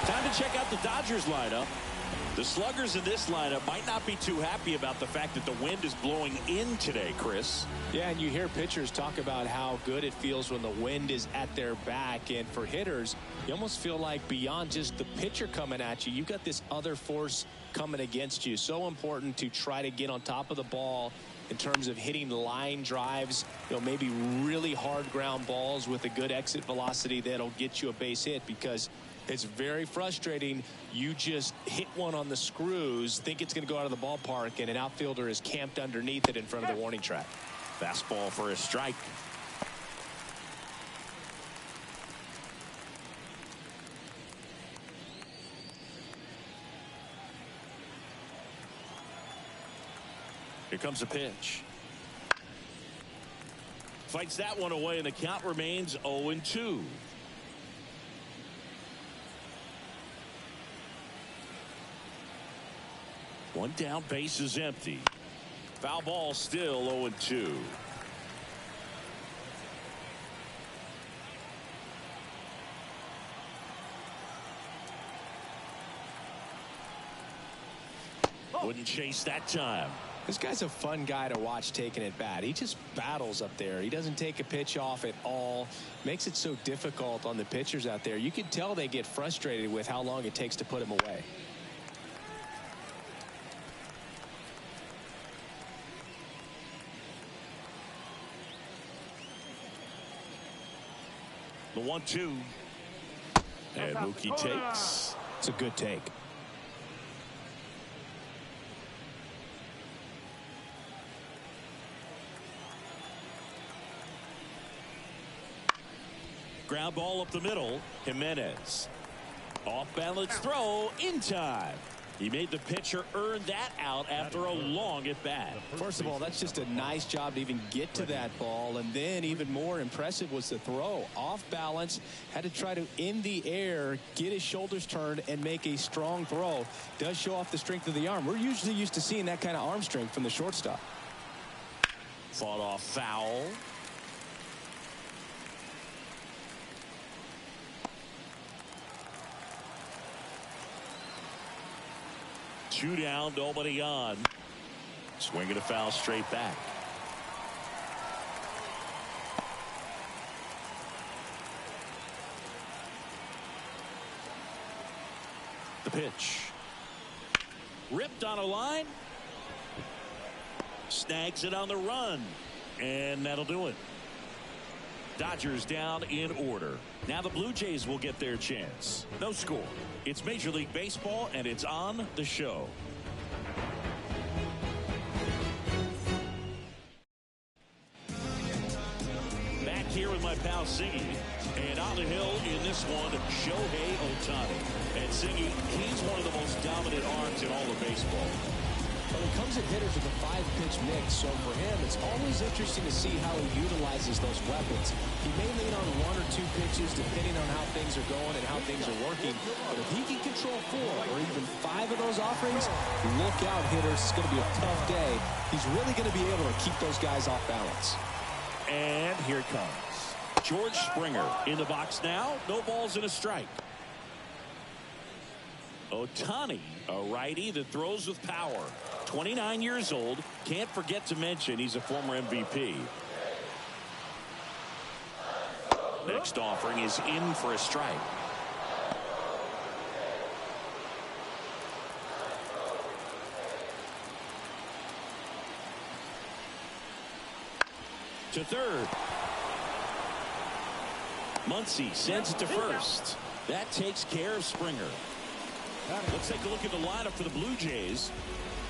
Time to check out the Dodgers lineup. The sluggers in this lineup might not be too happy about the fact that the wind is blowing in today, Chris. Yeah, and you hear pitchers talk about how good it feels when the wind is at their back. And for hitters, you almost feel like beyond just the pitcher coming at you, you've got this other force coming against you. So important to try to get on top of the ball in terms of hitting line drives, maybe really hard ground balls with a good exit velocity that'll get you a base hit, because it's very frustrating. You just hit one on the screws, think it's going to go out of the ballpark, and an outfielder is camped underneath it in front of the warning track. Fastball for a strike. Here comes a pitch. Fights that one away, and the count remains 0-2. One down, base is empty. Foul ball, still 0-2. Wouldn't chase that time. This guy's a fun guy to watch taking at bat. He just battles up there. He doesn't take a pitch off at all. Makes it so difficult on the pitchers out there. You can tell they get frustrated with how long it takes to put him away. The 1-2. And Mookie takes. It's a good take. Ground ball up the middle. Jimenez. Off balance throw in time. He made the pitcher earn that out after a long at bat. First of all, that's just a nice job to even get to that ball. And then even more impressive was the throw. Off balance, had to try to, in the air, get his shoulders turned and make a strong throw. Does show off the strength of the arm. We're usually used to seeing that kind of arm strength from the shortstop. Fought off foul. Two down, nobody on. Swinging a foul straight back. The pitch. Ripped on a line. Snags it on the run. And that'll do it. Dodgers down in order. Now the Blue Jays will get their chance. No score. It's Major League Baseball, and it's on the show. Back here with my pal Singy. And on the hill in this one, Shohei Ohtani. And Singy, he's one of the most dominant arms in all of baseball. When it comes to hitters with a 5-pitch mix, so for him, it's always interesting to see how he utilizes those weapons. He may lean on 1 or 2 pitches depending on how things are going and how things are working. But if he can control 4 or even 5 of those offerings, look out, hitters. It's going to be a tough day. He's really going to be able to keep those guys off balance. And here it comes. George Springer in the box now. No balls and a strike. Ohtani, a righty that throws with power. 29 years old. Can't forget to mention he's a former MVP. Next offering is in for a strike. To third. Muncy sends it to first. That takes care of Springer. Let's take a look at the lineup for the Blue Jays.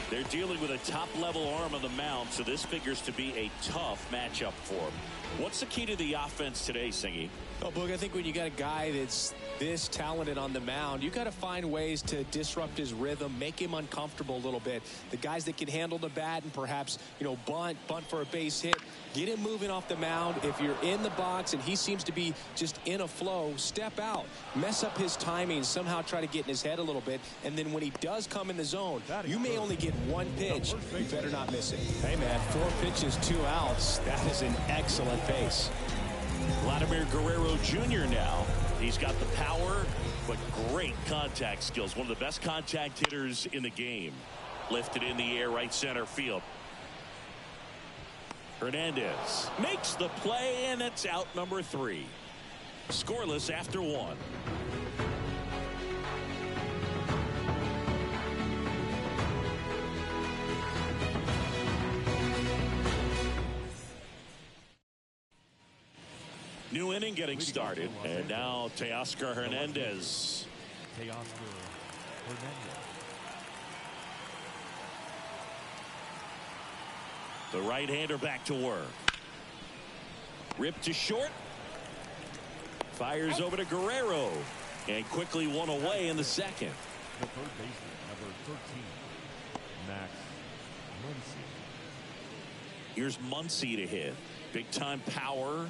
They're dealing with a top-level arm on the mound, so this figures to be a tough matchup for them. What's the key to the offense today, Singy? Oh, Boog, I think when you got a guy that's this talented on the mound, you got to find ways to disrupt his rhythm, make him uncomfortable a little bit. The guys that can handle the bat and perhaps, bunt for a base hit, get him moving off the mound. If you're in the box and he seems to be just in a flow, step out, mess up his timing, somehow try to get in his head a little bit. And then when he does come in the zone, you may only get 1 pitch. You better not miss it. Hey, man, 4 pitches, 2 outs. That is an excellent pace. Vladimir Guerrero Jr. now. He's got the power, but great great contact skills. One of the best contact hitters in the game. Lifted in the air, right center field. Hernandez makes the play, and it's out number 3. Scoreless after 1. New inning getting started, and now Teoscar Hernandez. The right-hander back to work. Ripped to short. Fires over to Guerrero, and quickly one away in the second. The third baseman, number 13, Max Muncy. Here's Muncy to hit. Big-time power.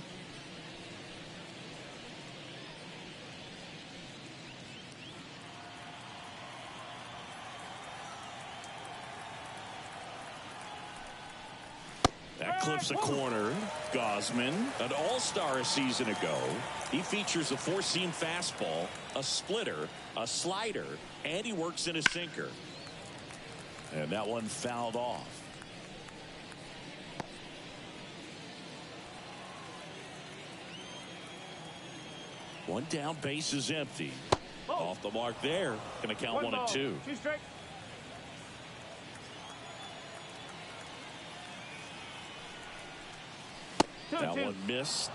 That clips a corner. Gosman, an all-star a season ago. He features a 4-seam fastball, a splitter, a slider, and he works in a sinker. And that one fouled off. One down, base is empty. Off the mark there. Going to count 1 and 2. That one missed.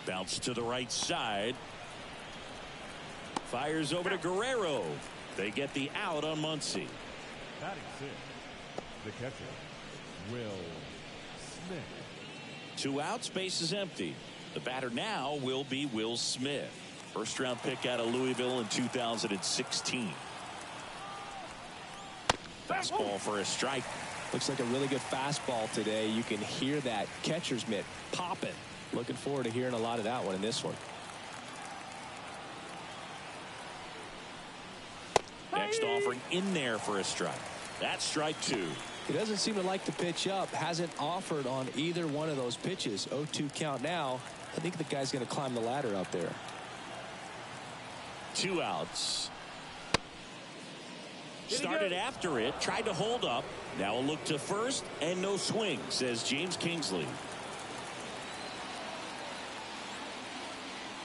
Bounce to the right side. Fires over to Guerrero. They get the out on Muncy. Batting 6, the catcher, Will Smith. 2 outs, base is empty. The batter now will be Will Smith. First-round pick out of Louisville in 2016. Fastball for a strike. Looks like a really good fastball today. You can hear that catcher's mitt popping. Looking forward to hearing a lot of that one in this one. Next offering in there for a strike. That's strike 2. He doesn't seem to like to pitch up. Hasn't offered on either one of those pitches. 0-2 count now. I think the guy's going to climb the ladder out there. 2 outs. Started after it, tried to hold up. Now a look to first, and no swing, says James Kingsley.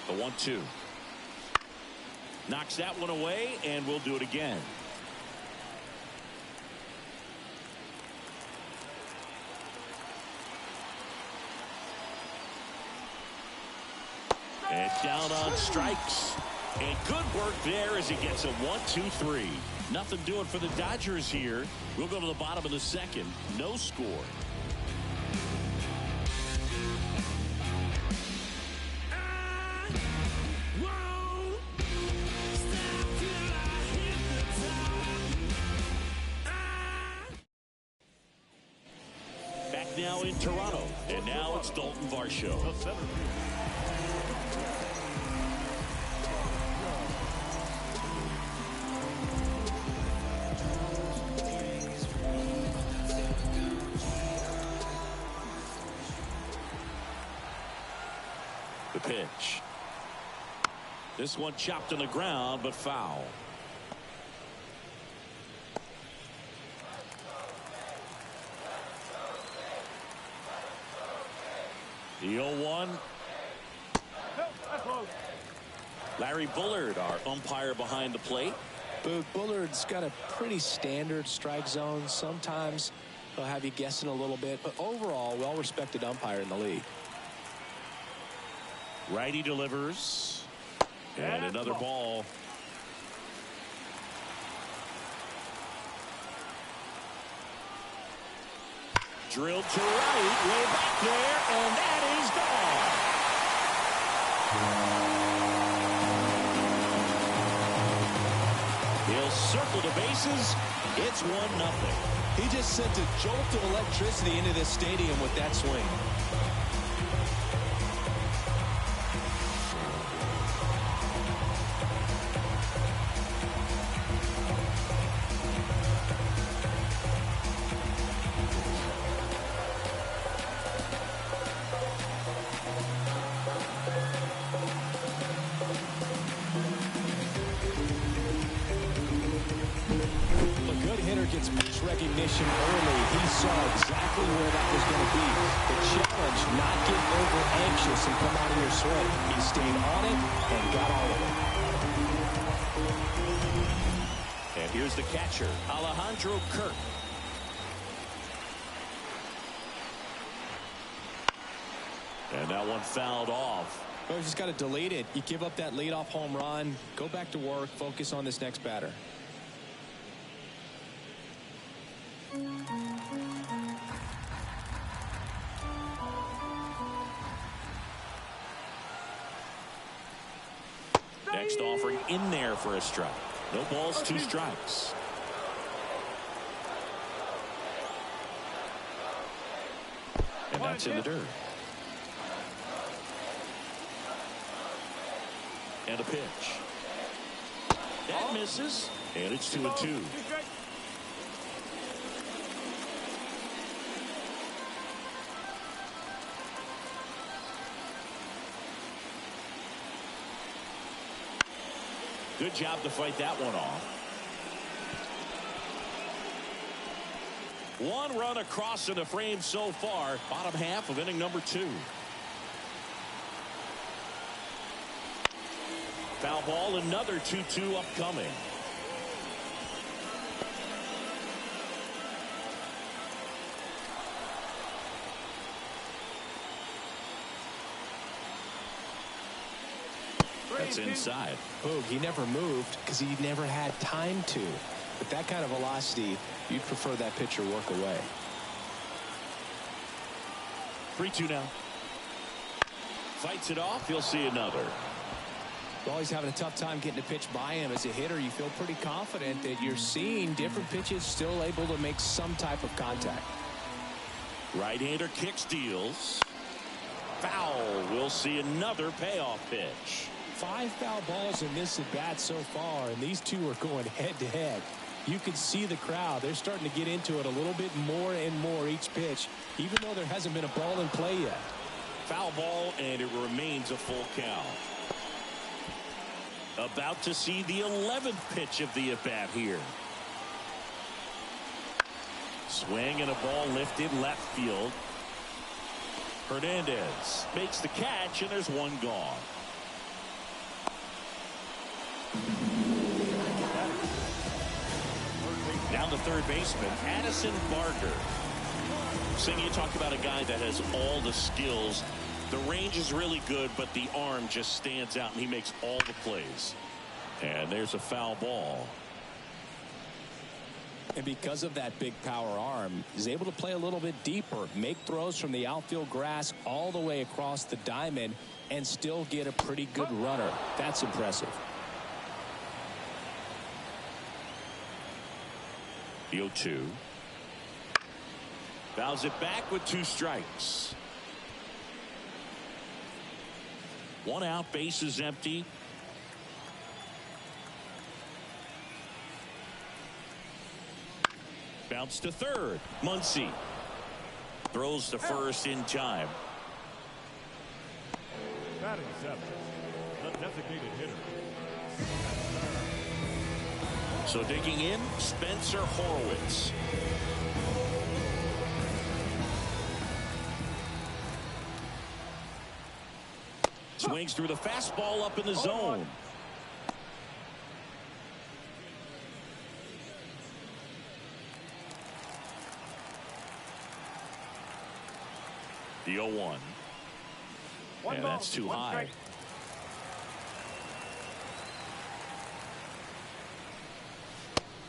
The 1-2. Knocks that one away, and we'll do it again. And down on strikes. And good work there as he gets a 1-2-3. Nothing doing for the Dodgers here. We'll go to the bottom of the second. No score. Back now in Toronto. And now it's Dalton Varsho. The pitch. This one chopped on the ground, but foul. The 0-1. Larry Bullard, our umpire behind the plate. Bullard's got a pretty standard strike zone. Sometimes he'll have you guessing a little bit, but overall, well-respected umpire in the league. Righty delivers. And another ball. Drilled to right, way back there, and that is gone. He'll circle the bases. It's 1-0. He just sent a jolt of electricity into this stadium with that swing. pitch recognition early. He saw exactly where that was going to be. The challenge, not get over anxious and come out of your swing. He stayed on it and got all of it. And here's the catcher, Alejandro Kirk. And that one fouled off. Well, you just got to delete it. You give up that leadoff home run. Go back to work. Focus on this next batter. Next offering in there for a strike. No balls, 2 strikes. And that's in the dirt. And a pitch. That misses. And it's 2-2. Good job to fight that one off. 1 run across in the frame so far. Bottom half of inning number 2. Foul ball, another 2-2 upcoming. That's inside. Boog, he never moved because he never had time to. With that kind of velocity, you'd prefer that pitcher work away. 3-2 now. Fights it off. He'll see another. Well, he's having a tough time getting a pitch by him. As a hitter, you feel pretty confident that you're seeing different pitches still able to make some type of contact. Right-hander kicks, deals. Foul. We'll see another payoff pitch. 5 foul balls in this at bat so far, and these two are going head to head. You can see the crowd. They're starting to get into it a little bit more and more each pitch, even though there hasn't been a ball in play yet. Foul ball, and it remains a full count. About to see the 11th pitch of the at-bat here. Swing and a ball lifted left field. Hernandez makes the catch, and there's one gone. Down the third baseman, Addison Barker. Sing, you talk about a guy that has all the skills. The range is really good, but the arm just stands out, and he makes all the plays. And there's a foul ball. And because of that big power arm, he's able to play a little bit deeper, make throws from the outfield grass all the way across the diamond, and still get a pretty good runner. That's impressive. The 0-2. Fouls it back with 2 strikes. 1 out, base is empty. Bounce to third. Muncy throws to first in time. Batting 7, the designated hitter. So digging in, Spencer Horwitz. Swings through the fastball up in the zone. The 0-1. And that's too high.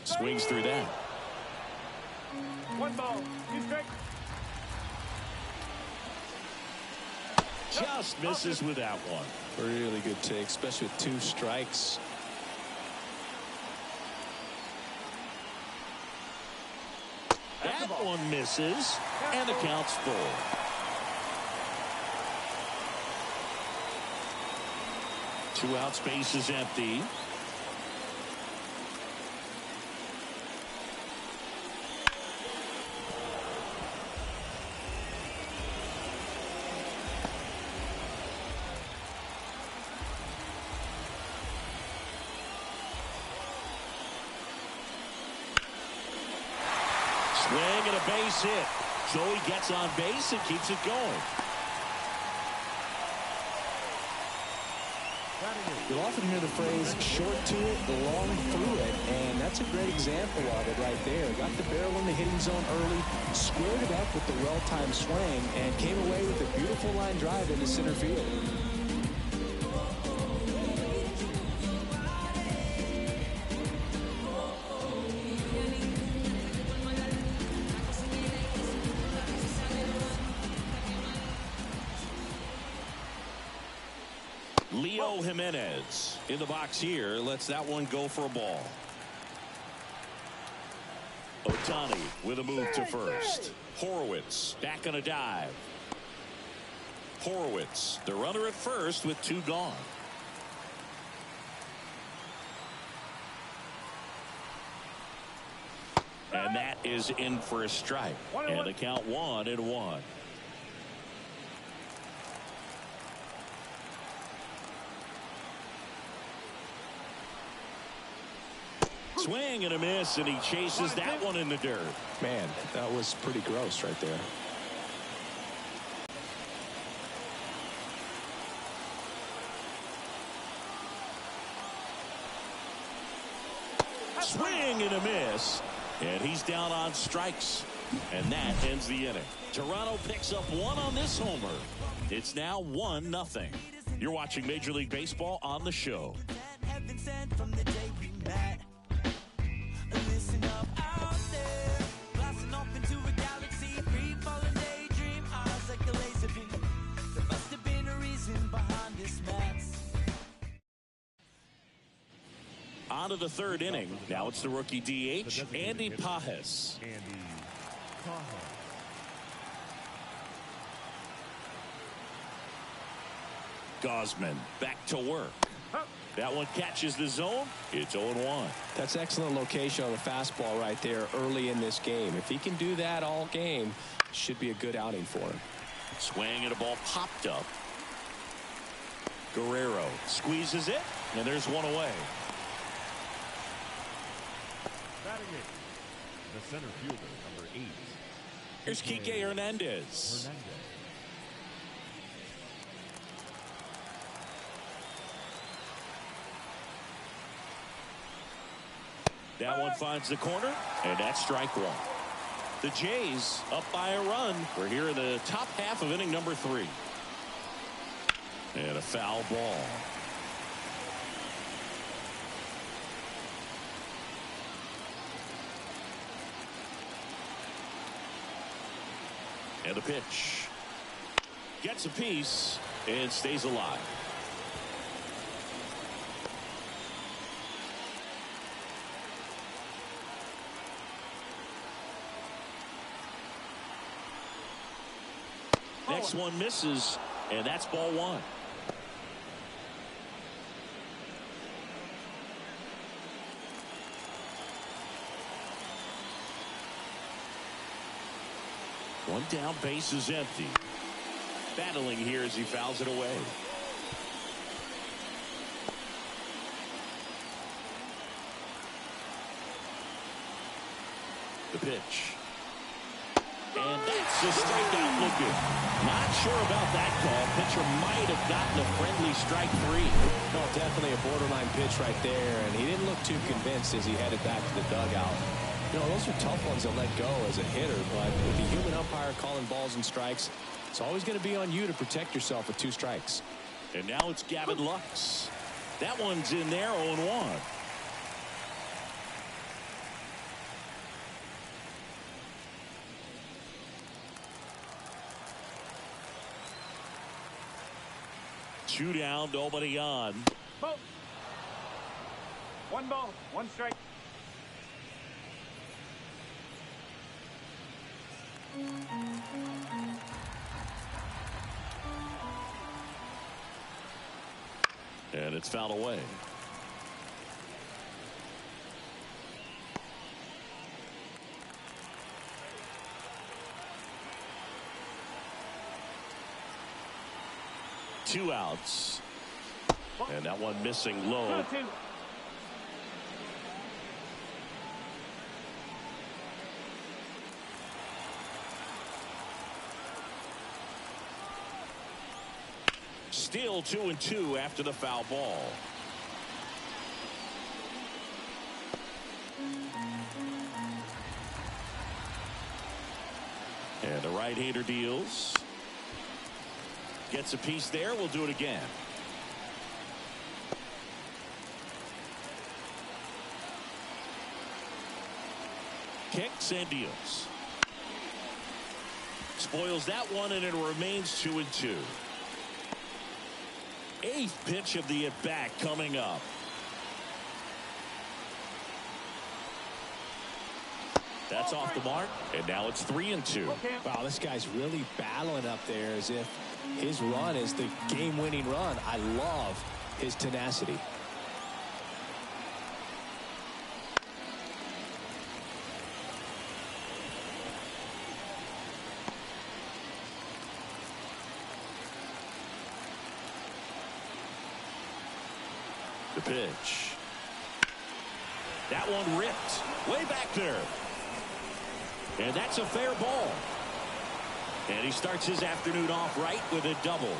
Swings through that. 1 ball, 2 strikes. Just misses with that one. Really good take, especially with 2 strikes. That one misses, and the count's full. Two out, space is empty. Swing and a base hit. Joey gets on base and keeps it going. You'll often hear the phrase short to it, long through it, and that's a great example of it right there. Got the barrel in the hitting zone early, squared it up with the well-timed swing, and came away with a beautiful line drive into center field. Leo Jimenez in the box here. Lets that one go for a ball. Ohtani with a move to first. Horowitz back on a dive. Horowitz, the runner at first with 2 gone. And that is in for a strike. And the count 1-1. Swing and a miss, and he chases that one in the dirt. Man, that was pretty gross right there. Swing and a miss, and he's down on strikes, and that ends the inning. Toronto picks up 1 on this homer. It's now 1-0. You're watching Major League Baseball on the show. On to the 3rd inning. Now it's the rookie DH, Andy Pages. Gosman back to work. That one catches the zone. It's 0-1. That's excellent location on the fastball right there early in this game. If he can do that all game, should be a good outing for him. Swing and a ball popped up. Guerrero squeezes it, and there's one away. Batting it, the center fielder, number 8. Here's Kike Hernandez. That one finds the corner, and that's strike 1. The Jays up by a run. We're here in the top half of inning number 3. And a foul ball. And the pitch. Gets a piece and stays alive. Next one misses, and that's ball 1. One down, base is empty. Battling here as he fouls it away. The pitch. And that's a strikeout looking. Not sure about that call. Pitcher might have gotten a friendly strike 3. No, definitely a borderline pitch right there, and he didn't look too convinced as he headed back to the dugout. You know, those are tough ones to let go as a hitter, but with the human umpire calling balls and strikes, it's always going to be on you to protect yourself with 2 strikes. And now it's Gavin Lux. That one's in there, 0-1. Two down, nobody on. Ball. 1 ball, 1 strike. And it's fouled away. Two outs. And that one missing low. 2-2. Still 2-2 after the foul ball. And the right-hander deals. Gets a piece there. We'll do it again. Kicks and deals. Spoils that one, and it remains 2-2. Eighth pitch of the at-bat coming up. That's off the mark, and now it's 3-2. Wow, this guy's really battling up there as if his run is the game-winning run. I love his tenacity. The pitch. That one ripped way back there. And that's a fair ball. And he starts his afternoon off right with a double.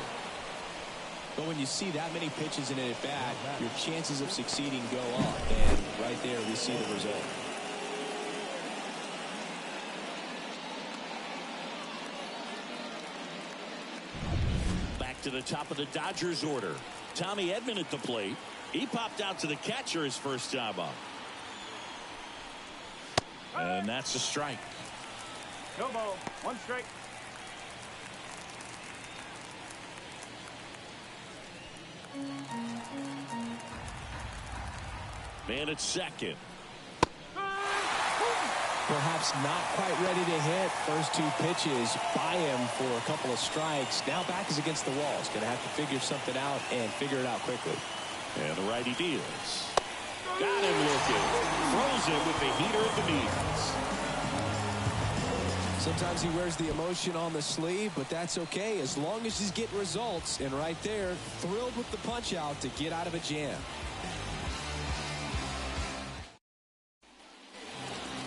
But when you see that many pitches in an at-bat, your chances of succeeding go up. And right there, we see the result. Back to the top of the Dodgers order. Tommy Edman at the plate. He popped out to the catcher his first time up. And that's a strike. No ball. One strike. Man at second. Perhaps not quite ready to hit. First two pitches by him for a couple of strikes. Now back is against the wall. He's going to have to figure something out and figure it out quickly. And the righty deals. Got him looking. Throws him with the heater of the knees. Sometimes he wears the emotion on the sleeve, but that's okay as long as he's getting results. And right there, thrilled with the punch out to get out of a jam.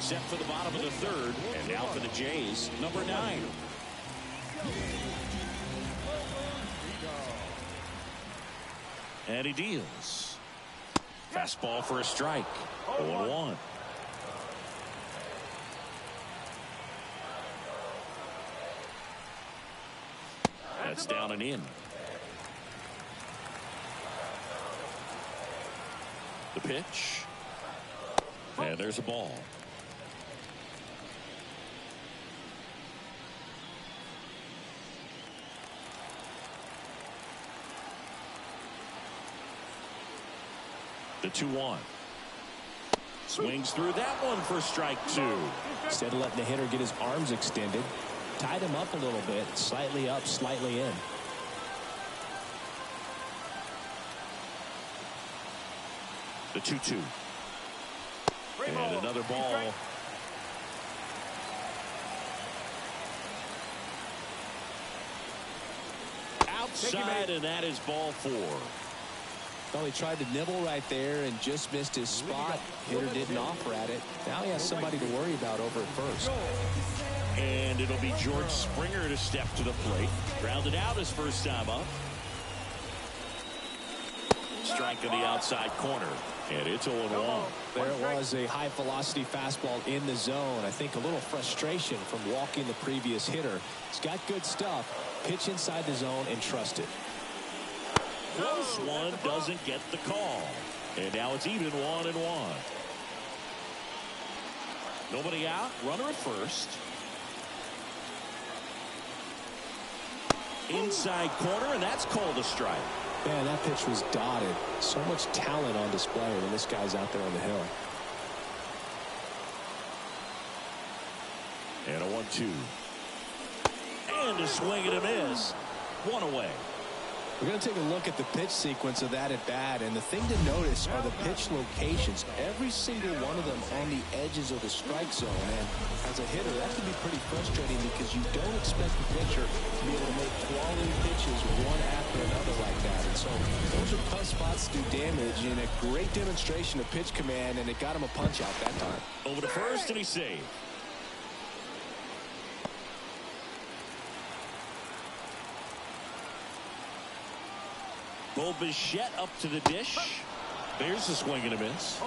Set for the bottom of the third, and now for the Jays, number 9. And he deals. Fastball for a strike. 0-1. That's down and in. The pitch. And there's a ball. The 2-1. Swings through that one for strike 2. Instead of letting the hitter get his arms extended, tied him up a little bit, slightly up, slightly in. The 2-2. And another ball. Outside, and that is ball 4. Well, he tried to nibble right there and just missed his spot. Hitter didn't offer at it. Now he has somebody to worry about over at first. And it'll be George Springer to step to the plate. Grounded out his first time up. Strike in the outside corner. And it's 0-1. There it was, a high-velocity fastball in the zone. I think a little frustration from walking the previous hitter. He's got good stuff. Pitch inside the zone and trust it. Close one, doesn't get the call. And now it's even 1-1. Nobody out, runner at first. Inside corner, and that's called a strike. Man, that pitch was dotted. So much talent on display when this guy's out there on the hill. And a 1-2. And a swing and a miss. One away. We're going to take a look at the pitch sequence of that at bat, and the thing to notice are the pitch locations. Every single one of them on the edges of the strike zone. And as a hitter, that can be pretty frustrating because you don't expect the pitcher to be able to make quality pitches one after another like that. And so those are tough spots to do damage, and a great demonstration of pitch command, and it got him a punch out that time. Over to first, and he saved. Bo Bichette up to the dish. There's a swing and a miss.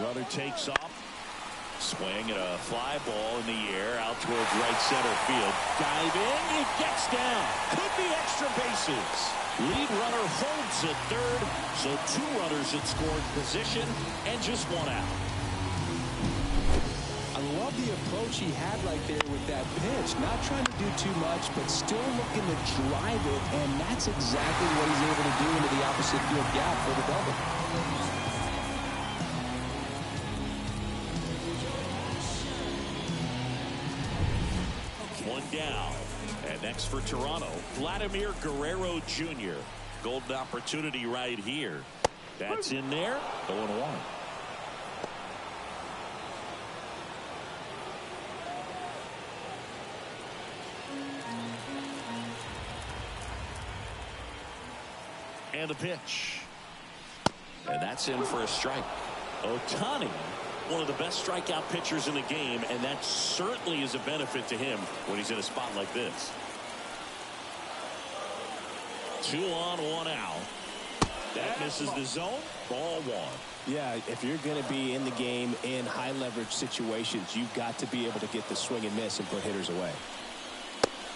Runner takes off. Swing and a fly ball in the air out towards right center field. Diving, it gets down. Could be extra bases. Lead runner holds at third, so 2 runners in scoring position and just 1 out. I love the approach he had right there with that pitch. Not trying to do too much, but still looking to drive it, and that's exactly what he's able to do into the opposite field gap for the double. One down. And next for Toronto, Vladimir Guerrero Jr. Golden opportunity right here. That's in there. 0-1. And the pitch. And that's in for a strike. Ohtani, one of the best strikeout pitchers in the game, and that certainly is a benefit to him when he's in a spot like this. 2 on, 1 out. That misses the zone. Ball 1. Yeah, if you're going to be in the game in high leverage situations, you've got to be able to get the swing and miss and put hitters away.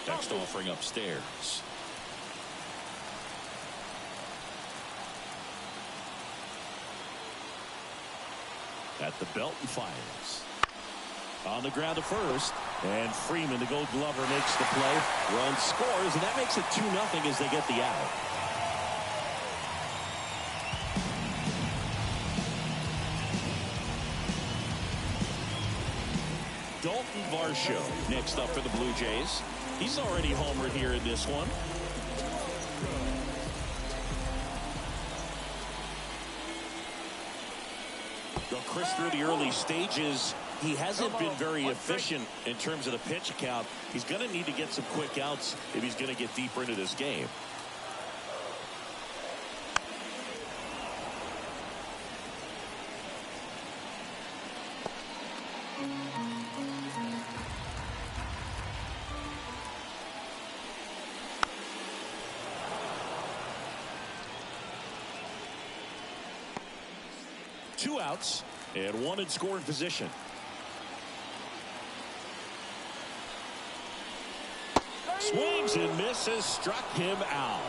Next offering upstairs. At the belt and fires. On the ground to first. And Freeman, the Gold Glover, makes the play. Run scores, and that makes it 2-0 as they get the out. Dalton Varsho next up for the Blue Jays. He's already homered here in this one. Well, Chris, through the early stages, he hasn't been very efficient in terms of the pitch count. He's going to need to get some quick outs if he's going to get deeper into this game. Two outs and 1 in scoring position. Swings and misses, struck him out.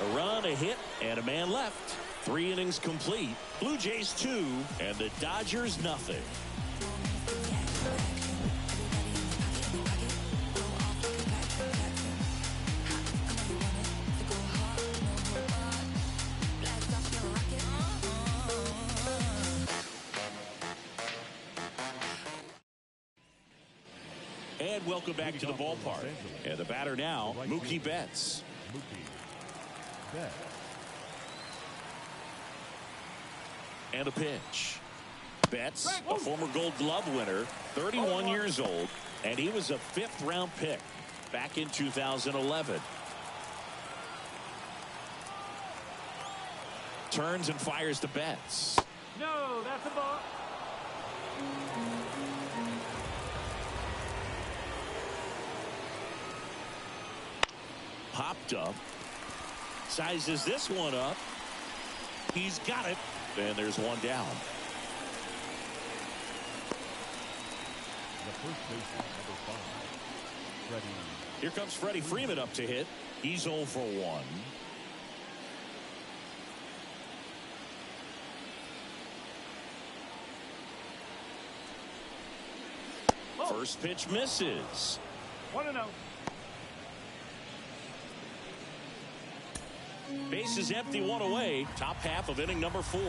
A run, a hit, and a man left. 3 innings complete. Blue Jays 2 and the Dodgers nothing. And welcome back to the ballpark. And the batter now, Mookie Betts. And a pitch. Betts, a former Gold Glove winner, 31 years old, and he was a 5th-round pick back in 2011. Turns and fires to Betts. No, that's a ball. Popped up. Sizes this one up. He's got it. And there's 1 down. The first baseman, number 5, Freddie. Here comes Freddie Freeman up to hit. He's 0 for 1. First pitch misses. 1-0. Base is empty, 1 away. Top half of inning number 4.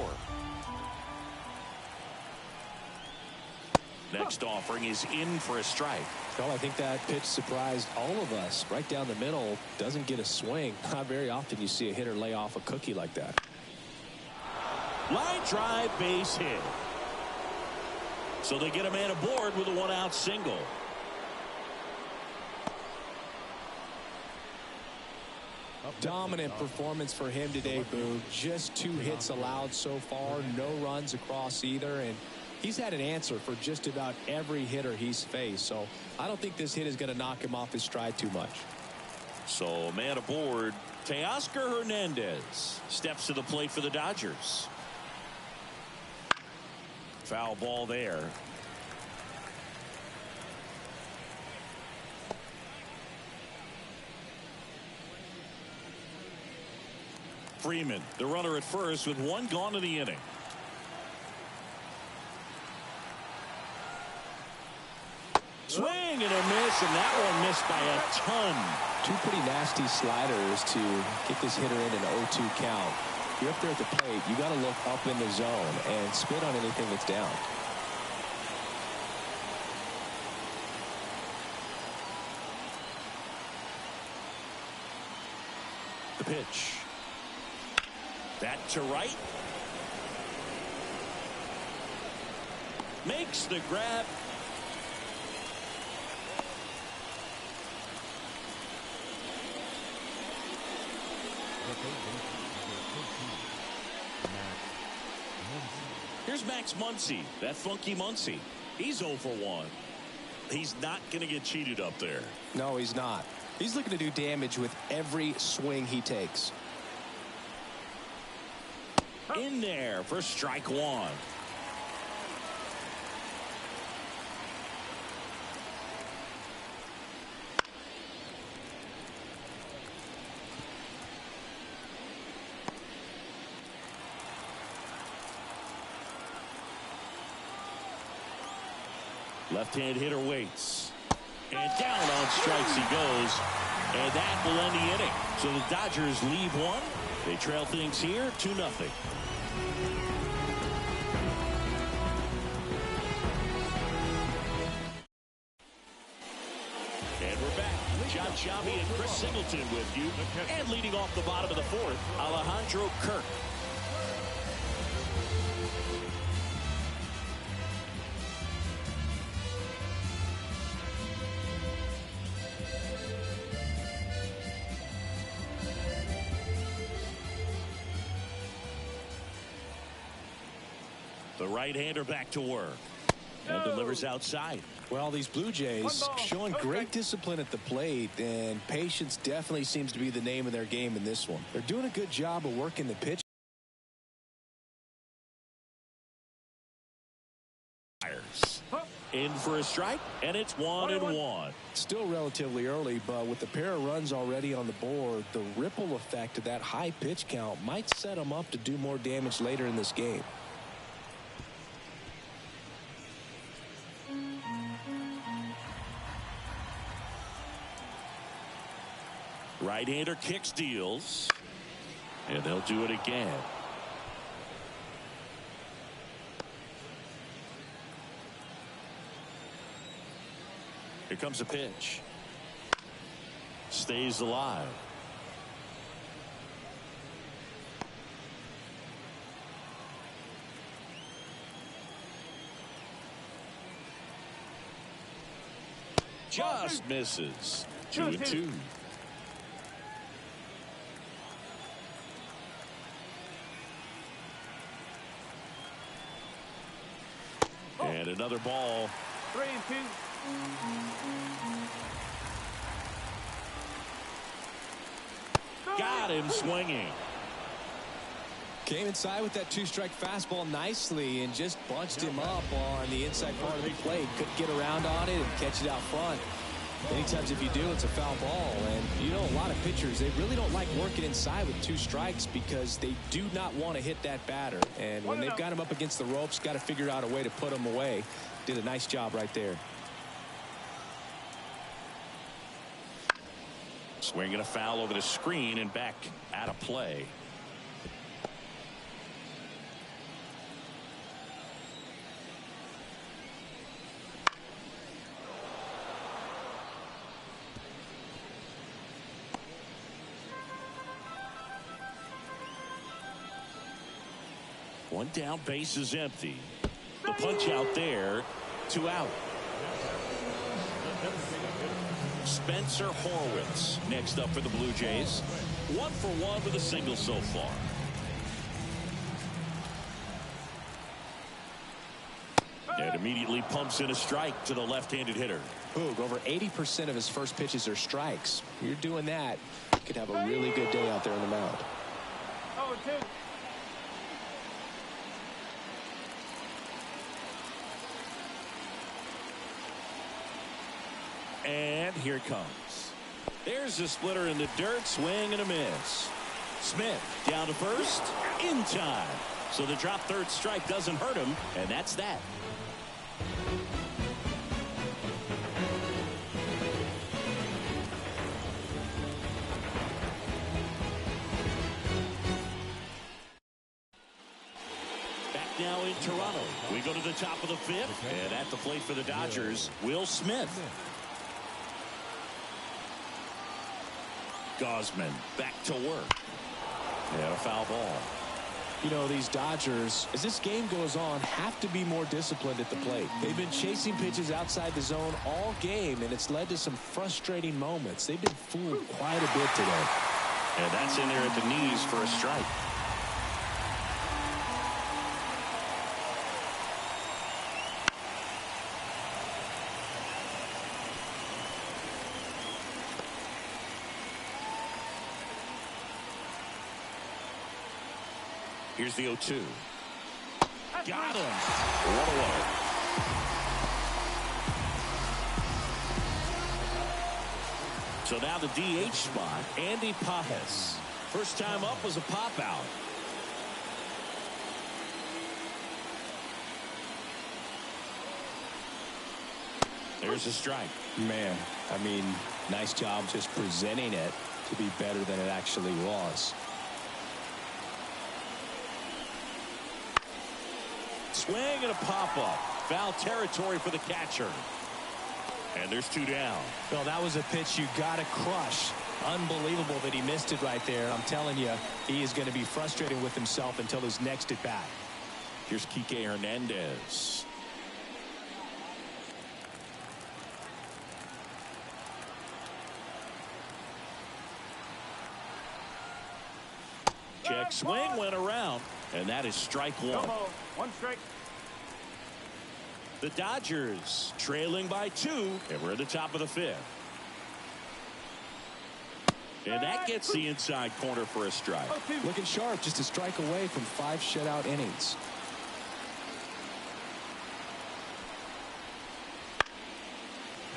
Next offering is in for a strike. Well, I think that pitch surprised all of us. Right down the middle, doesn't get a swing. Not very often you see a hitter lay off a cookie like that. Line drive, base hit. So they get a man aboard with a 1-out single. Dominant performance for him today, Boo. Just 2 hits allowed so far, no runs across either, and he's had an answer for just about every hitter he's faced. So I don't think this hit is going to knock him off his stride too much. So man aboard, Teoscar Hernandez steps to the plate for the Dodgers. Foul ball there. Freeman, the runner at first with 1 gone in the inning. Swing and a miss, and that one missed by a ton. 2 pretty nasty sliders to get this hitter in an 0-2 count. You're up there at the plate, you got to look up in the zone and spit on anything that's down. The pitch. That to right. Makes the grab. Here's Max Muncy, that funky Muncy. He's 0 for 1. He's not going to get cheated up there. No, he's not. He's looking to do damage with every swing he takes. In there for strike 1. Left-hand hitter waits. And down on strikes he goes. And that will end the inning. So the Dodgers leave 1. They trail things here 2-0. And we're back. John Sciambi and Chris Singleton with you. And leading off the bottom of the 4th, Alejandro Kirk. The right-hander back to work. And delivers outside. Well, these Blue Jays showing great discipline at the plate, and patience definitely seems to be the name of their game in this one. They're doing a good job of working the pitch. In for a strike, and it's 1-1. Still relatively early, but with the pair of runs already on the board, the ripple effect of that high pitch count might set them up to do more damage later in this game. Right-hander kicks, deals, and they'll do it again. Here comes a pitch. Stays alive. Just misses. 2-2. And another ball. 3-2. Got him swinging. Came inside with that 2-strike fastball nicely and just bunched him up on the inside part of the plate. Couldn't get around on it and catch it out front. Many times if you do, it's a foul ball. And you know, a lot of pitchers, they really don't like working inside with 2 strikes because they do not want to hit that batter. And when they've got him up against the ropes, got to figure out a way to put him away. Did a nice job right there. Swinging a foul over the screen and back out of play. One down, base is empty. The punch out there, 2 out. Spencer Horwitz next up for the Blue Jays. 1 for 1 with a single so far. And immediately pumps in a strike to the left-handed hitter. Boog, over 80% of his first pitches are strikes. You're doing that, you could have a really good day out there on the mound. 0-2. And here it comes. There's a splitter in the dirt. Swing and a miss. Smith down to first. In time. So the drop third strike doesn't hurt him. And that's that. Back now in Toronto. We go to the top of the 5th. And at the plate for the Dodgers, Will Smith. Gosman back to work. And a foul ball. You know, these Dodgers, as this game goes on, have to be more disciplined at the plate. They've been chasing pitches outside the zone all game, and it's led to some frustrating moments. They've been fooled quite a bit today. And that's in there at the knees for a strike. Here's the 0-2. Got him. 1 away. So now the DH spot, Andy Pajes. First time up was a pop out. There's a strike. Man, I mean, nice job just presenting it to be better than it actually was. Swing and a pop-up. Foul territory for the catcher. And there's 2 down. Well, that was a pitch you got to crush. Unbelievable that he missed it right there. I'm telling you, he is going to be frustrated with himself until his next at bat. Here's Kike Hernandez. Check swing went around. And that is strike 1. 1 strike. The Dodgers trailing by 2. And we're at the top of the 5th. And that gets the inside corner for a strike. Looking sharp, just a strike away from 5 shutout innings.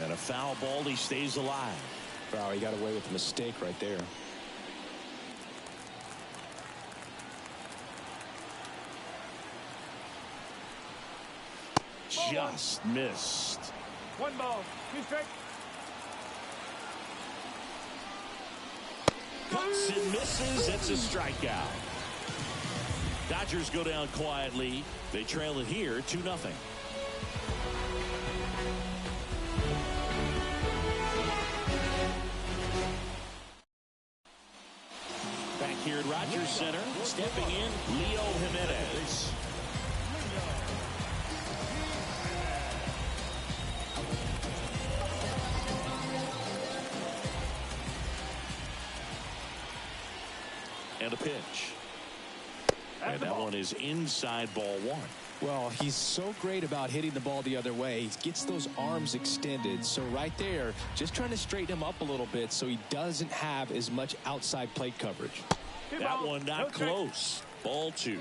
And a foul ball. He stays alive. Wow, he got away with a mistake right there. Just missed. 1 ball, 2 strikes. Cuts and misses. It's a strikeout. Dodgers go down quietly. They trail it here 2-0. Back here at Rogers Center, stepping in, Leo Jimenez. And a pitch. And that one is inside ball 1. Well, he's so great about hitting the ball the other way. He gets those arms extended. So right there, just trying to straighten him up a little bit so he doesn't have as much outside plate coverage. That one not close. Ball 2.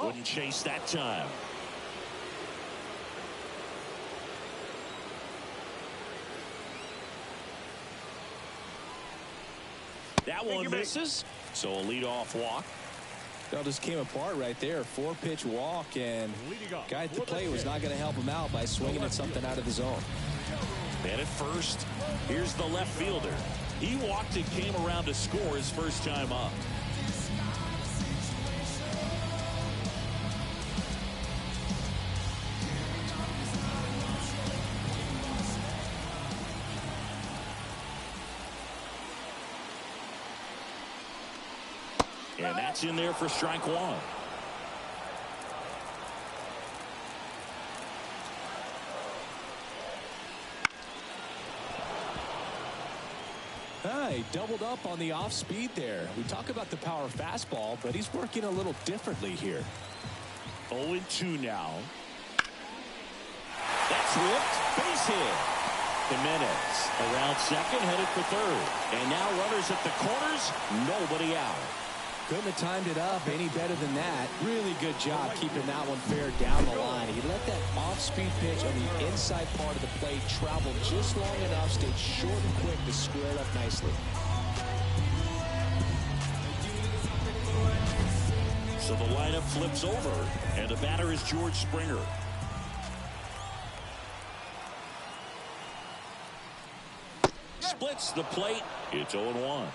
Wouldn't chase that time. That one misses. So a leadoff walk. That just came apart right there. 4-pitch walk, and guy at the plate was not going to help him out by swinging at something out of the zone. And at first, here's the left fielder. He walked and came around to score his first time up. And that's in there for strike 1. He doubled up on the off speed there. We talk about the power fastball, but he's working a little differently here. 0-2 now. That's whipped. Base hit. Jimenez around second, headed for third. And now runners at the corners, nobody out. Couldn't have timed it up any better than that. Really good job keeping that one fair down the line. He let that off-speed pitch on the inside part of the plate travel just long enough, stayed short and quick to square it up nicely. So the lineup flips over, and the batter is George Springer. Splits the plate. It's 0-1.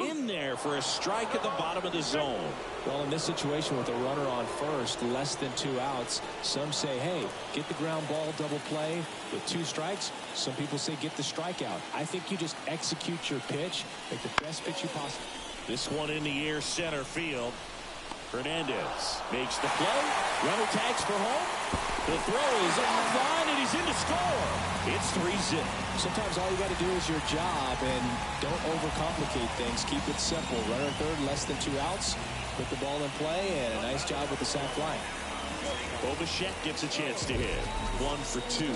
In there for a strike at the bottom of the zone. Well, in this situation with a runner on first, less than 2 outs, some say, hey, get the ground ball, double play with 2 strikes. Some people say get the strikeout. I think you just execute your pitch, make the best pitch you possibly. This one in the air, center field. Hernandez makes the play. Runner tags for home. The throw is offline, and he's in to score. It's 3-zip. Sometimes all you got to do is your job, and don't overcomplicate things. Keep it simple. Runner third, less than 2 outs. Put the ball in play, and a nice job with the sac fly. Bichette gets a chance to hit. 1 for 2.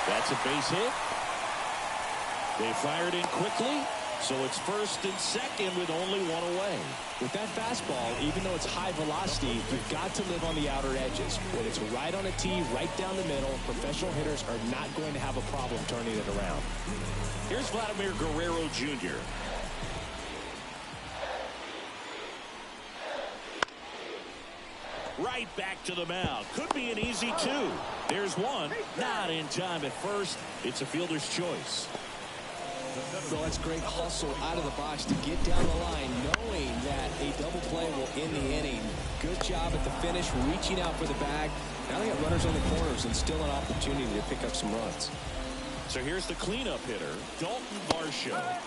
That's a base hit. They fired in quickly, so it's first and second with only 1 away. With that fastball, even though it's high velocity, you've got to live on the outer edges. When it's right on a tee, right down the middle, professional hitters are not going to have a problem turning it around. Here's Vladimir Guerrero Jr. Right back to the mound. Could be an easy 2. There's one. Not in time at first. It's a fielder's choice. Well, that's great hustle out of the box to get down the line, knowing that a double play will end the inning. Good job at the finish, reaching out for the bag. Now they got runners on the corners and still an opportunity to pick up some runs. So here's the cleanup hitter, Dalton Varsho.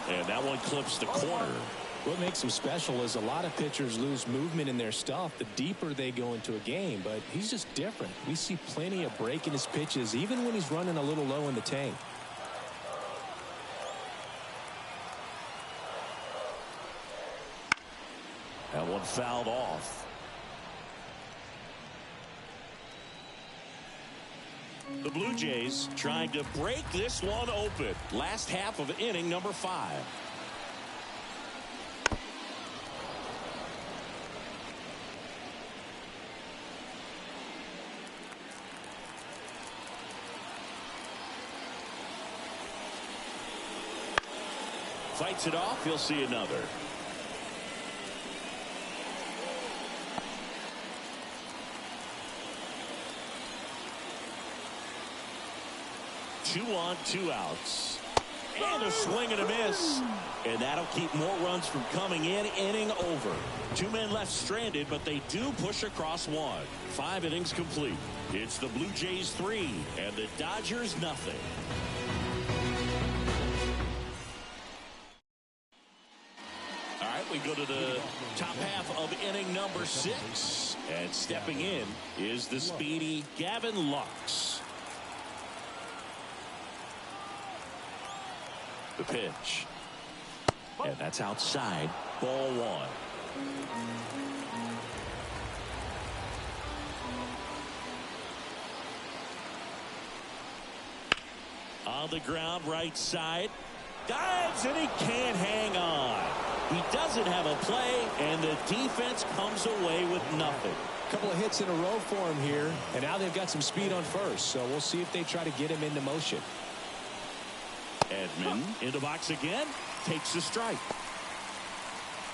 And that one clips the corner. What makes him special is a lot of pitchers lose movement in their stuff the deeper they go into a game, but he's just different. We see plenty of break in his pitches, even when he's running a little low in the tank. That one fouled off. The Blue Jays trying to break this one open. Last half of inning number 5. Fights it off. He'll see another. Two on, 2 outs. And a swing and a miss. And that'll keep more runs from coming in. Inning over. 2 men left stranded, but they do push across 1. 5 innings complete. It's the Blue Jays 3 and the Dodgers nothing. All right, we go to the top half of inning number 6. And stepping in is the speedy Gavin Lux. The pitch. And that's outside. Ball 1. On the ground, right side. Dives, and he can't hang on. He doesn't have a play, and the defense comes away with nothing. A couple of hits in a row for him here, and now they've got some speed on first, so we'll see if they try to get him into motion. Edman in the box again, takes the strike.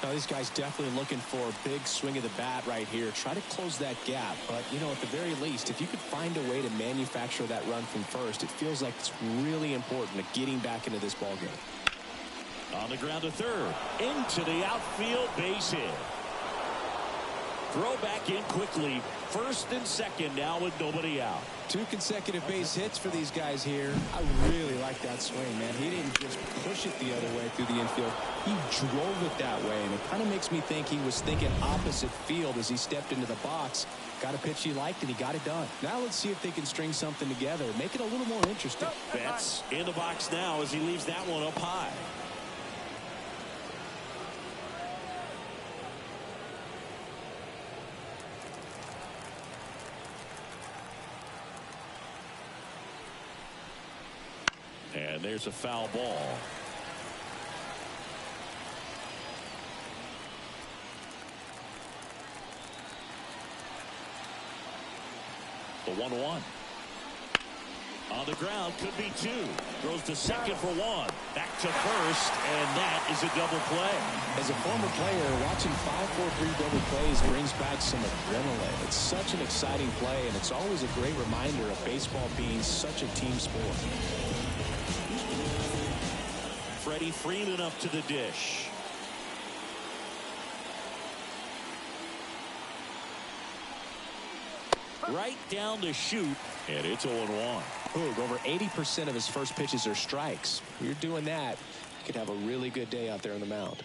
Now, these guys definitely looking for a big swing of the bat right here. Try to close that gap. But, you know, at the very least, if you could find a way to manufacture that run from first, it feels like it's really important to getting back into this ball game. On the ground to third. Into the outfield, base hit. Throw back in quickly. First and second now with nobody out. 2 consecutive base hits for these guys here. I really like that swing, man. He didn't just push it the other way through the infield. He drove it that way, and it kind of makes me think he was thinking opposite field as he stepped into the box. Got a pitch he liked, and he got it done. Now let's see if they can string something together. Make it a little more interesting. Betts in the box now as he leaves that one up high. And there's a foul ball. The 1-1. On the ground, could be 2. Throws to second for 1. Back to first, and that is a double play. As a former player, watching 5-4-3 double plays brings back some adrenaline. It's such an exciting play, and it's always a great reminder of baseball being such a team sport. Freddie Freeman up to the dish. Right down to shoot, and it's 0-1. Boog, over 80% of his first pitches are strikes. When you're doing that, you could have a really good day out there on the mound.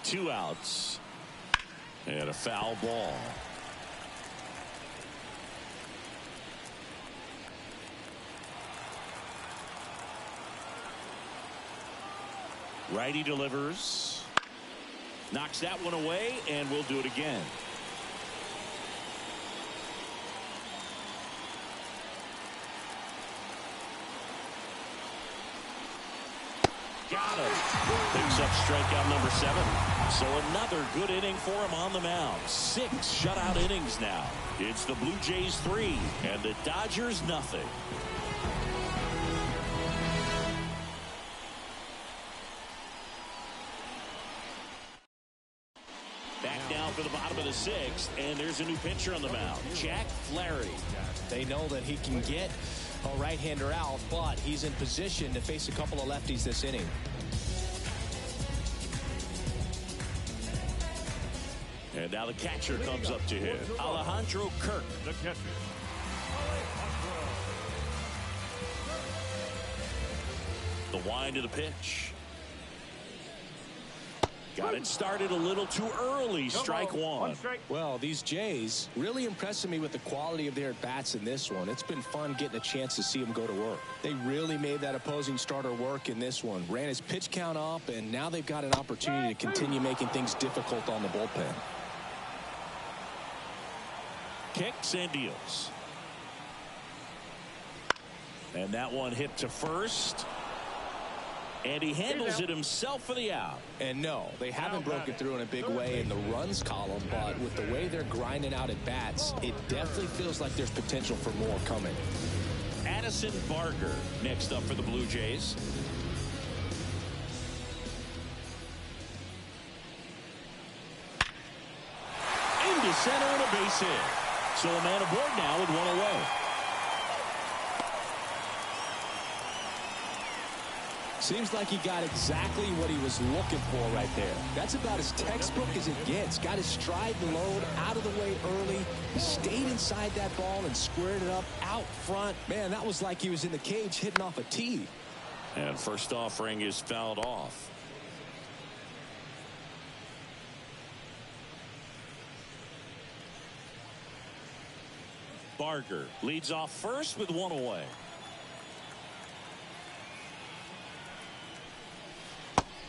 Two outs. And a foul ball. Righty delivers. Knocks that one away, and we'll do it again. Got him. Picks up strikeout number 7. So another good inning for him on the mound. 6 shutout innings now. It's the Blue Jays 3 and the Dodgers nothing. For the bottom of the 6th, and there's a new pitcher on the mound, Jack Flaherty. They know that he can get a right-hander out, but he's in position to face a couple of lefties this inning. And now the catcher comes up to hit, Alejandro Kirk. The catcher, The wind of the pitch. Got it started a little too early. Strike one. Well, these Jays really impressing me with the quality of their at-bats in this one. It's been fun getting a chance to see them go to work. They really made that opposing starter work in this one. Ran his pitch count up, and now they've got an opportunity to continue making things difficult on the bullpen. Kicks and deals. And that one hit to first. And he handles it himself for the out. And no, they haven't broken through in a big way in the runs column, but with the way they're grinding out at bats, it definitely feels like there's potential for more coming. Addison Barger next up for the Blue Jays. Into center and a base hit. So a man aboard now with one away. Seems like he got exactly what he was looking for right there. That's about as textbook as it gets. Got his stride and load out of the way early. He stayed inside that ball and squared it up out front. Man, that was like he was in the cage hitting off a tee. And first offering is fouled off. Barger leads off first with one away.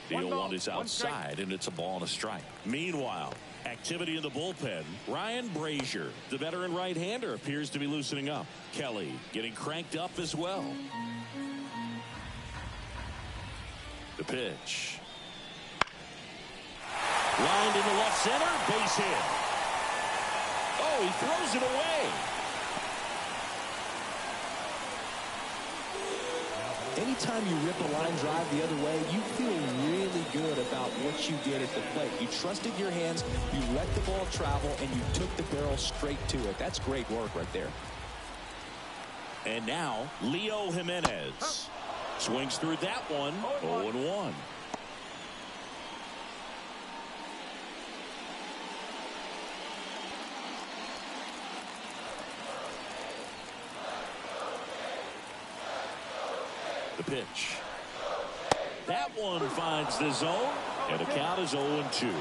The 0-1 is outside, and it's a ball and a strike. Meanwhile, activity in the bullpen. Ryan Brazier, the veteran right-hander, appears to be loosening up. Kelly getting cranked up as well. The pitch. Lined into left center, base hit. Oh, he throws it away. Anytime you rip a line drive the other way, you feel really good about what you did at the plate. You trusted your hands, you let the ball travel, and you took the barrel straight to it. That's great work right there. And now, Leo Jimenez swings through that one. 0-1. The pitch. That one finds the zone, and the count is 0-2.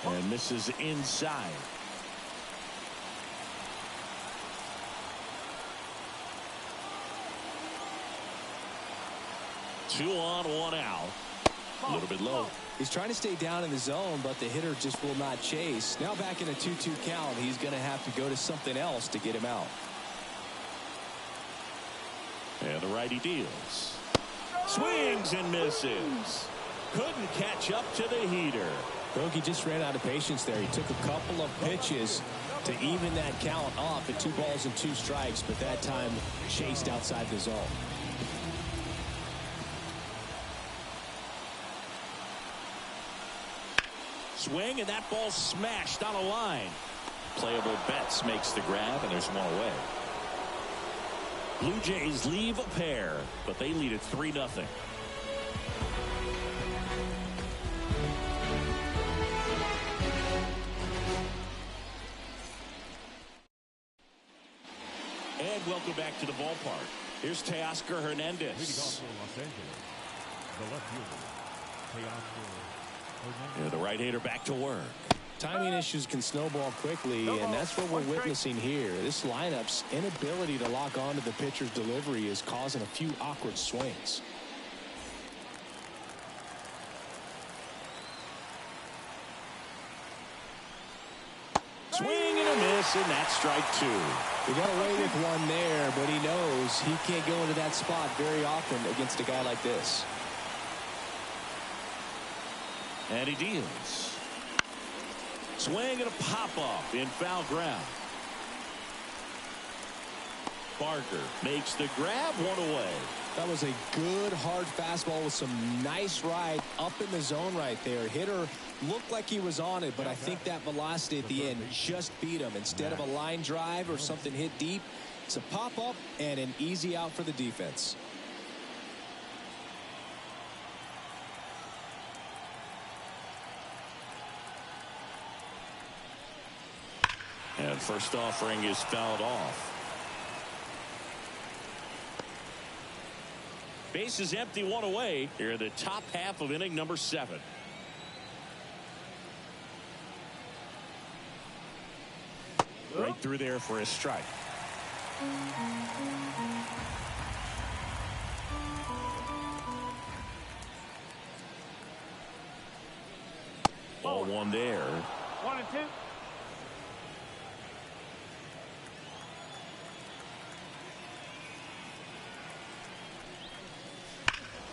And misses inside. Two on, one out. A little bit low. He's trying to stay down in the zone, but the hitter just will not chase. Now back in a 2-2 count, he's going to have to go to something else to get him out. And the righty deals. Swings and misses. Couldn't catch up to the heater. Bogey just ran out of patience there. He took a couple of pitches to even that count off at 2 balls and 2 strikes, but that time chased outside the zone. Swing, and that ball smashed on a line. Playable Betts makes the grab, and there's one away. Blue Jays leave a pair, but they lead it 3-0. And welcome back to the ballpark. Here's Teoscar Hernandez. Leading off for Los Angeles, the left fielder, Teoscar Hernandez. Yeah, the right-hander back to work. Timing issues can snowball quickly, and that's what we're witnessing here. This lineup's inability to lock onto the pitcher's delivery is causing a few awkward swings. Swing and a miss, and that's strike 2. He got away with one there, but he knows he can't go into that spot very often against a guy like this. And he deals. Swing and a pop-up in foul ground. Barker makes the grab, one away. That was a good hard fastball with some nice ride up in the zone right there. Hitter looked like he was on it, but I think that velocity at the end just beat him. Instead of a line drive or something hit deep, it's a pop-up and an easy out for the defense. And first offering is fouled off. Base is empty, one away here in the top half of inning number 7. Right through there for a strike. Ball one there. 1-2.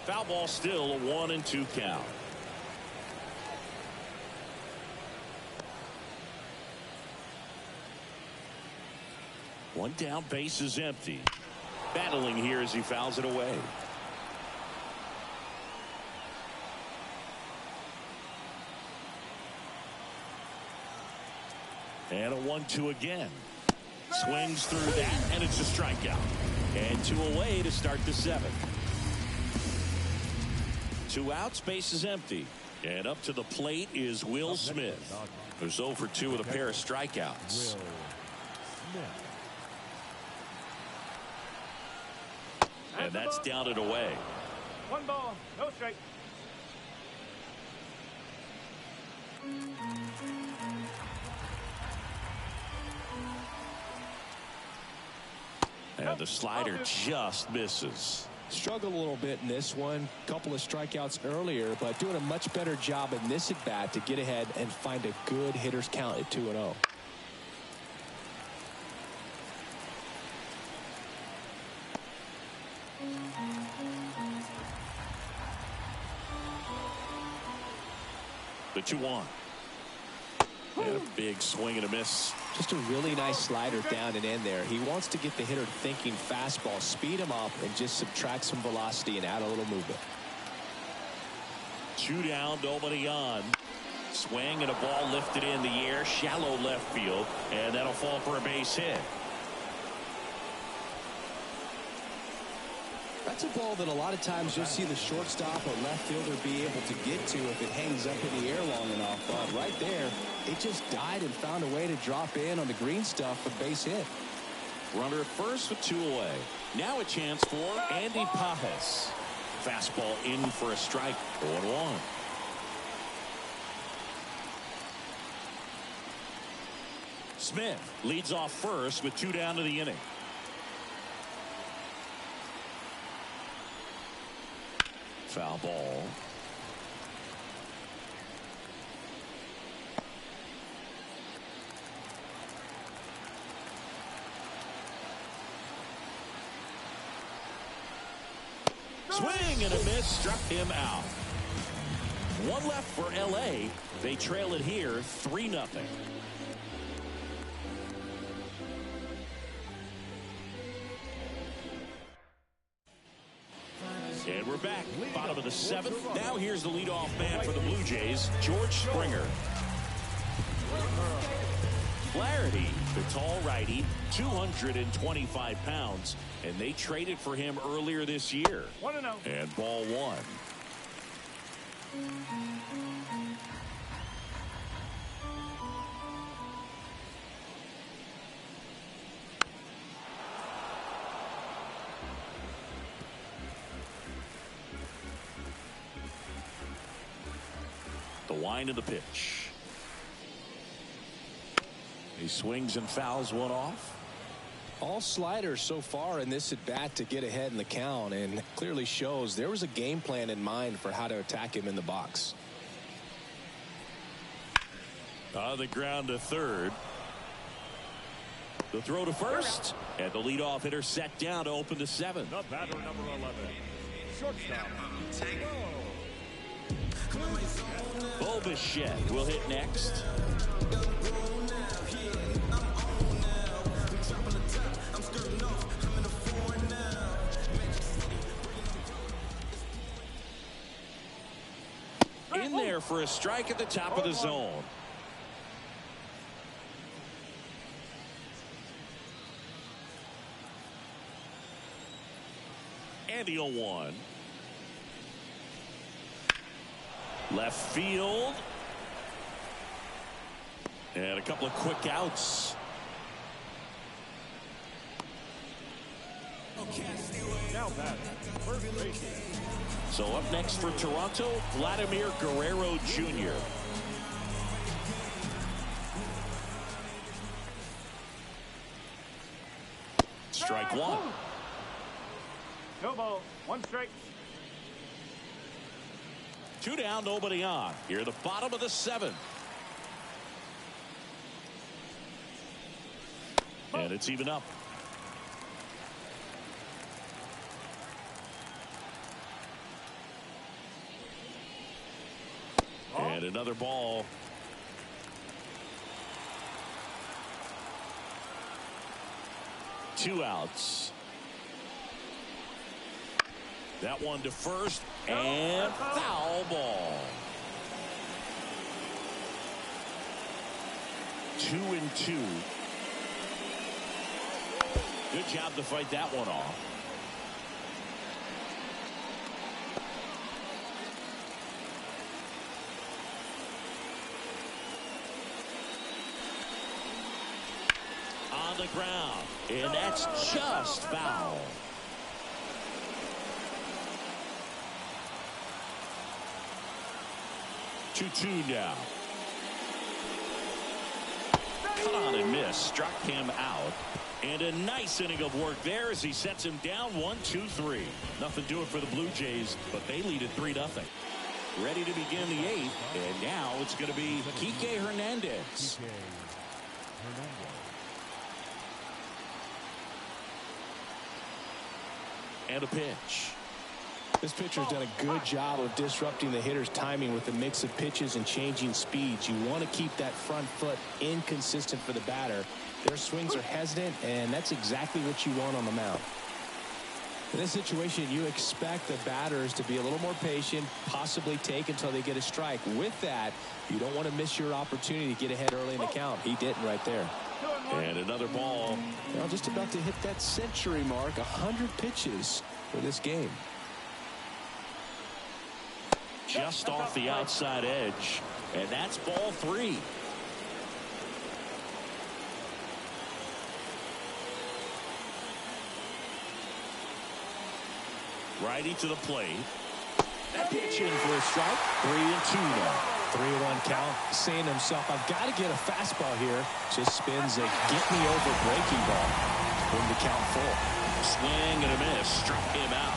Foul ball, still a 1-2 count. One down, base is empty. Battling here as he fouls it away. And a 1-2 again. Swings through that, and it's a strikeout. And 2 away to start the 7th. 2 outs, base is empty. And up to the plate is Will Smith, who's 0 for 2 with a pair of strikeouts. And that's down and away. 1 ball, no strike. And the slider just misses. Struggled a little bit in this one. Couple of strikeouts earlier, but doing a much better job in this at bat to get ahead and find a good hitter's count at 2-0. The 2-1. And a big swing and a miss. Just a really nice slider down and in there. He wants to get the hitter thinking fastball, speed him up, and just subtract some velocity and add a little movement. 2 down, nobody on. Swing and a ball lifted in the air, shallow left field, and that'll fall for a base hit. That's a ball that a lot of times you'll see the shortstop or left fielder be able to get to if it hangs up in the air long enough. But right there, it just died and found a way to drop in on the green stuff for base hit. Runner at first with 2 away. Now a chance for Andy Pajes. Fastball in for a strike. 0-1. Smith leads off first with 2 down to the inning. Foul ball. Swing and a miss, struck him out. 1 left for LA. They trail it here 3-0. And we're back, bottom of the 7th. Now here's the leadoff man for the Blue Jays, George Springer. Flaherty, the tall righty, 225 pounds, and they traded for him earlier this year. 1-0. And ball 1. The wind of the pitch. He swings and fouls one off. All sliders so far in this at bat to get ahead in the count, and clearly shows there was a game plan in mind for how to attack him in the box. On the ground to third. The throw to first, and the leadoff hitter set down to open the 7th. The batter, number 11, shortstop. Bo Bichette will hit next. In there for a strike at the top of the zone. And the 0-1. Left field. And a couple of quick outs. Now batting, first baseman. So up next for Toronto, Vladimir Guerrero Jr. Strike 1. No ball. 1 strike. 2 down, nobody on. Here at the bottom of the 7th. And it's even up. And another ball. Two outs. That one to first, and foul ball. 2-2. Good job to fight that one off. On the ground, and that's just foul. Two now. Cut on and miss. Struck him out. And a nice inning of work there as he sets him down 1-2-3. Nothing doing for the Blue Jays, but they lead at 3-0. Ready to begin the 8th, and now it's going to be Kike Hernandez. And a pitch. This pitcher's done a good job of disrupting the hitter's timing with the mix of pitches and changing speeds. You want to keep that front foot inconsistent for the batter. Their swings are hesitant, and that's exactly what you want on the mound. In this situation, you expect the batters to be a little more patient, possibly take until they get a strike. With that, you don't want to miss your opportunity to get ahead early in the count. He didn't right there. And another ball. Well, just about to hit that century mark, 100 pitches. for this game. Just off the outside edge, and that's ball 3. Righty to the plate. That pitch in for a strike. 3-2 now. 3-1 count. Saying to himself, I've got to get a fastball here. Just spins a get-me-over breaking ball. Bring the count full. Swing and a miss. Struck him out.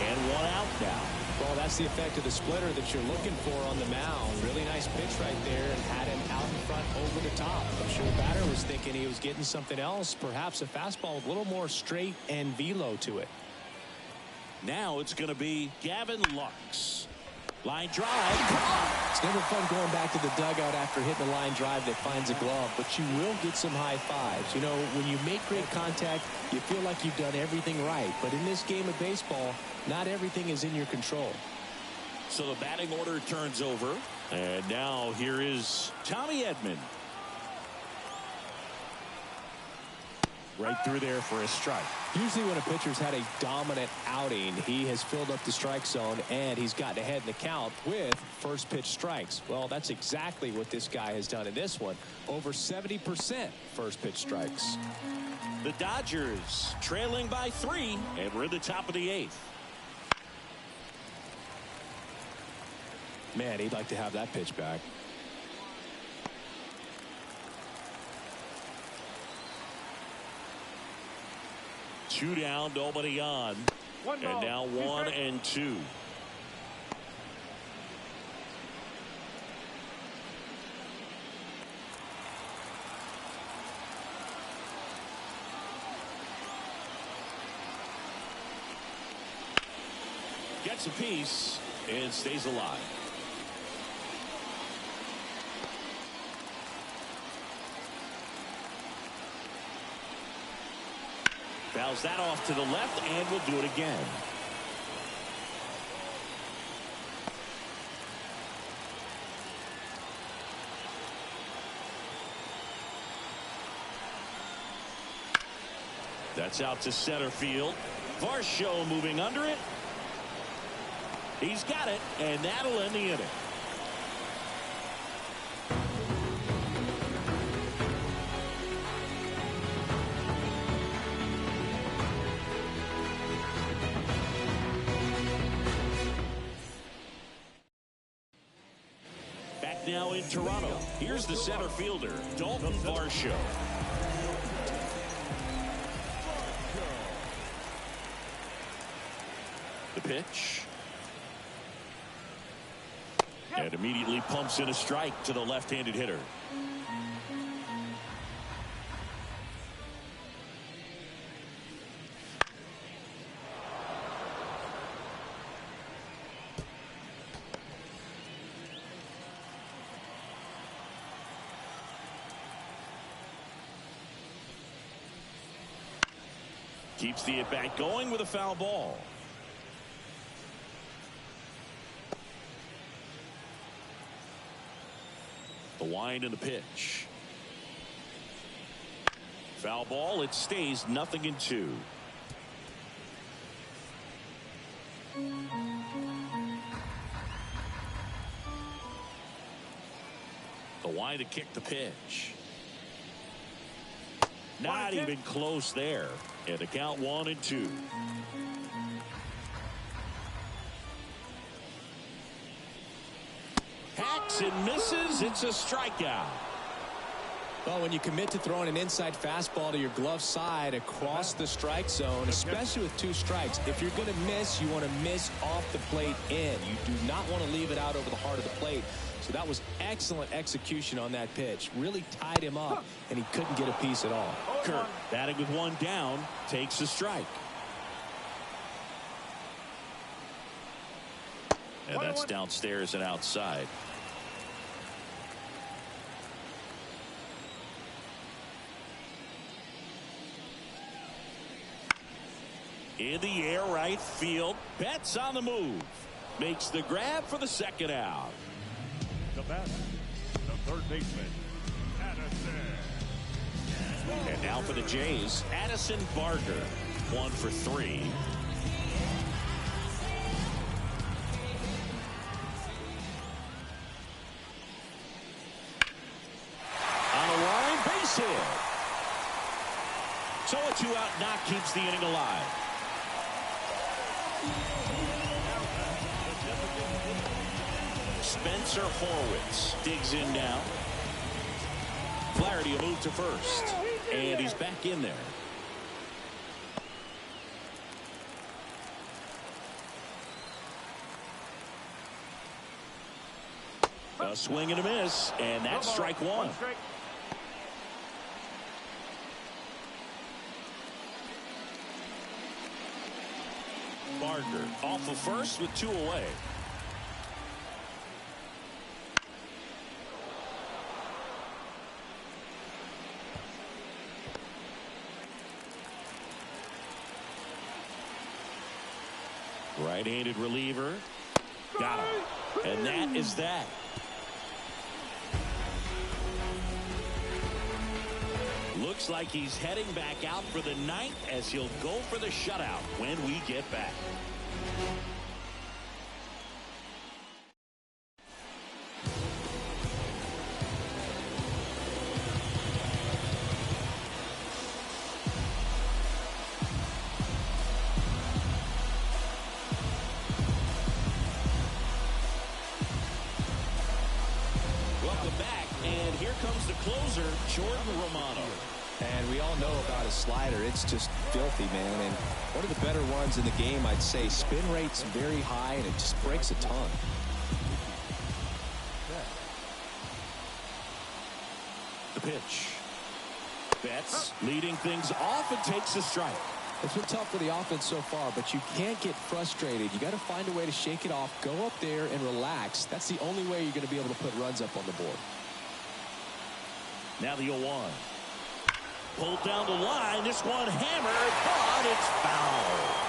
And 1 out now. Well, that's the effect of the splitter that you're looking for on the mound. Really nice pitch right there and had him out in front over the top. I'm sure the batter was thinking he was getting something else. Perhaps a fastball with a little more straight and velo to it. Now it's going to be Gavin Lux. Line drive. It's never fun going back to the dugout after hitting a line drive that finds a glove, but you will get some high fives. You know, when you make great contact, you feel like you've done everything right. But in this game of baseball, not everything is in your control. So the batting order turns over. And now here is Tommy Edman. Right through there for a strike. Usually when a pitcher's had a dominant outing, he has filled up the strike zone and he's gotten ahead in the count with first pitch strikes. Well, that's exactly what this guy has done in this one. Over 70% first pitch strikes. The Dodgers trailing by 3, and we're in the top of the 8th. Man, he'd like to have that pitch back. Two down, nobody on. And now 1-2. Gets a piece and stays alive. Fouls that off to the left, and we'll do it again. That's out to center field. Varsho moving under it. He's got it, and that'll end the inning. Now in Toronto, here's the center fielder, Dalton Varsho. The pitch. And immediately pumps in a strike to the left-handed hitter. Keeps the at-bat going with a foul ball. The wind and the pitch. Foul ball. It stays 0-2. The wind to kick the pitch. Not even close there. And the count 1-2. Hacks and misses. It's a strikeout. Well, when you commit to throwing an inside fastball to your glove side across the strike zone, especially with 2 strikes, if you're going to miss, you want to miss off the plate in. You do not want to leave it out over the heart of the plate. So that was excellent execution on that pitch. Really tied him up, and he couldn't get a piece at all. Kurt, batting with 1 down, takes a strike. And that's downstairs and outside. In the air, right field. Betts on the move. Makes the grab for the second out. The batter, the third baseman, Addison. And now for the Jays, Addison Barger. 1 for 3. So a 2-out knock keeps the inning alive. Spencer Horwitz digs in now. Flaherty will move to first. And he's back in there. A swing and a miss, and that's strike one. Barker off of first with 2 away. Right-handed reliever. Got him. And that is that. Looks like he's heading back out for the 9th as he'll go for the shutout when we get back. Welcome back, and here comes the closer, Jordan Romano. And we all know about his slider. It's just filthy, man. And one of the better ones in the game, I'd say. Spin rate's very high, and it just breaks a ton. The pitch. Betts leading things off and takes a strike. It's been tough for the offense so far, but you can't get frustrated. You got to find a way to shake it off, go up there and relax. That's the only way you're going to be able to put runs up on the board. Now the 0-1. Pulled down the line. This one hammered, but it's foul.